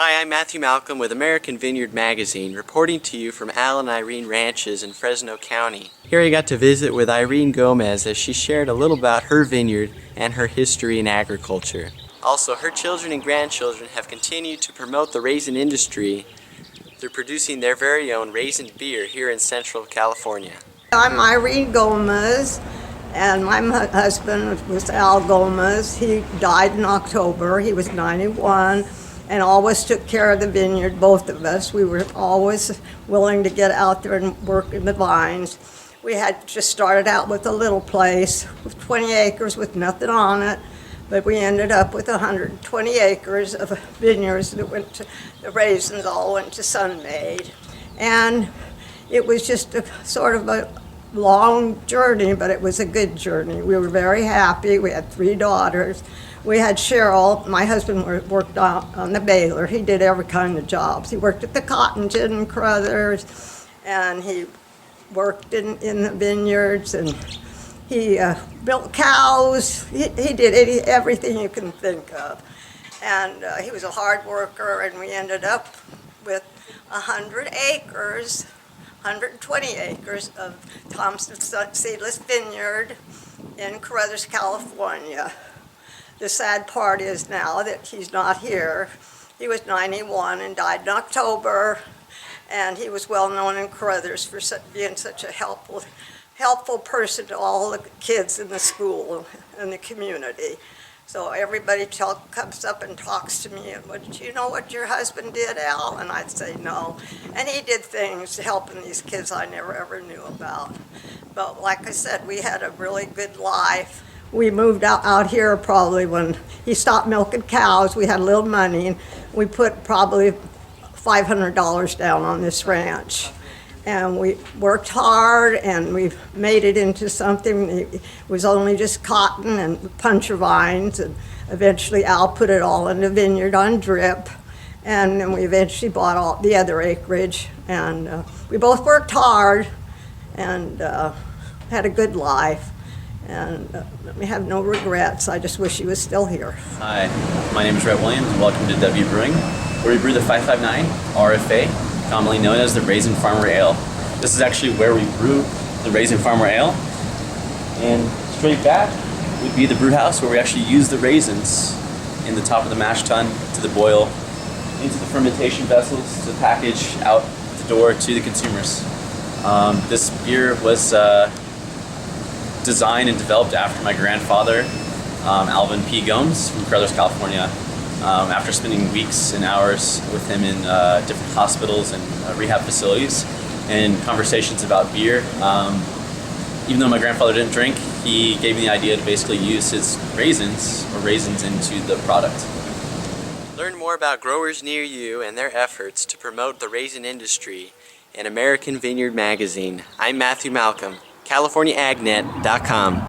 Hi, I'm Matthew Malcolm with American Vineyard Magazine, reporting to you from Al and Irene Ranches in Fresno County. Here I got to visit with Irene Gomez as she shared a little about her vineyard and her history in agriculture. Also, her children and grandchildren have continued to promote the raisin industry through producing their very own raisin beer here in Central California. I'm Irene Gomez, and my husband was Al Gomez. He died in October. He was 91 and always took care of the vineyard, both of us. We were always willing to get out there and work in the vines. We had just started out with a little place with 20 acres with nothing on it, but we ended up with 120 acres of vineyards that went to, the raisins all went to Sunmaid. And it was just a sort of a long journey, but it was a good journey. We were very happy. We had 3 daughters. We had Cheryl. My husband worked on the baler. He did every kind of jobs. He worked at the cotton gin in Carruthers, and he worked in the vineyards, and he built cows. He did everything you can think of. And he was a hard worker, and we ended up with 100 acres, 120 acres of Thompson's Seedless Vineyard in Carruthers, California. The sad part is now that he's not here. He was 91 and died in October, and he was well known in Carruthers for being such a helpful person to all the kids in the school and the community. So everybody comes up and talks to me, and do you know what your husband did, Al? And I'd say no. And he did things helping these kids I never ever knew about. But like I said, we had a really good life. We moved out here probably when he stopped milking cows. We had a little money, and we put probably $500 down on this ranch. And we worked hard, and we made it into something. It was only just cotton and puncher vines, and eventually Al put it all in the vineyard on drip, and then we eventually bought all the other acreage. And we both worked hard and had a good life, and we have no regrets. I just wish he was still here. Hi, my name is Rhett Williams, and welcome to W Brewing, where we brew the 559 RFA, commonly known as the Raisin Farmer Ale. This is actually where we brew the Raisin Farmer Ale. And straight back would be the brew house, where we actually use the raisins in the top of the mash tun to the boil, into the fermentation vessels to package out the door to the consumers. This beer was designed and developed after my grandfather, Alvin P. Gomes from Carruthers, California. After spending weeks and hours with him in different hospitals and rehab facilities and conversations about beer. Even though my grandfather didn't drink, he gave me the idea to basically use his raisins into the product. Learn more about growers near you and their efforts to promote the raisin industry in American Vineyard Magazine. I'm Matthew Malcolm, CaliforniaAgNet.com.